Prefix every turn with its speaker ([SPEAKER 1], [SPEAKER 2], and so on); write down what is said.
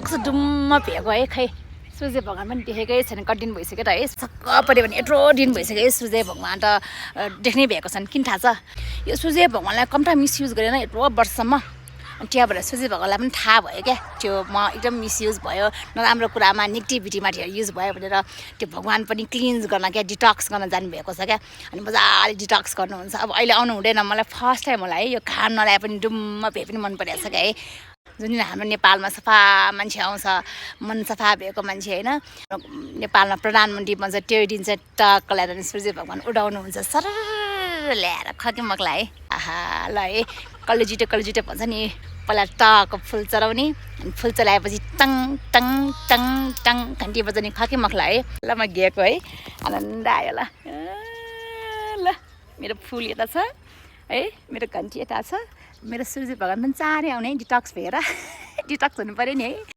[SPEAKER 1] detox डुम्म भेको है खै सूर्य भगवान पनि देखेकै छैन कति दिन भइसक्यो त है छक्क पऱ्यो भने यत्रो दिन भइसक्यो है सूर्य भगवान त देख्नै भएको छैन किन थाहा छ यो सूर्य भगवानलाई कम्ता मिसयुज गरेन यत्रो वर्षसम्म अनि त्यहाँ भएर सूर्य भगवानलाई पनि थाहा भयो क्या त्यो म एकदम मिसयुज भयो नराम्रो कुरामा नेगेटिभिटीमा युज भयो भनेर त्यो भगवान पनि क्लिन्स गर्न क्या डिटक्स गर्न जानुभएको छ क्या अनि मजाले डिटक्स गर्नुहुन्छ अब अहिले आउनु हुँदैन मलाई फर्स्ट टाइम होला है यो खान नलाए पनि डुम्म भए पनि मन परिरहेको छ क्या है जुन हाम्रो नेपालमा सफा मान्छे आउँछ मन सफा भएको मान्छे होइन नेपालमा प्रधानमन्त्री भन्छ त्यो दिन चाहिँ टक्क ल्याएर सूर्य भगवान उडाउनुहुन्छ सर ल्याएर खकेमक्ला है आहा ल है कल्लो भन्छ नि पहिला टक्क फुल चढाउने अनि फुल चलाएपछि टङ टङ टङ टङ घन्टी बजाउने खकेमक्ला है ल म गएको है आनन्द आयो ल मेरो फुल यता छ है मेरो घन्टी यता छ मेरो सूर्य भगवान पनि चाँडै आउने डिटक्स भएर डिटक्स हुनु पऱ्यो नि है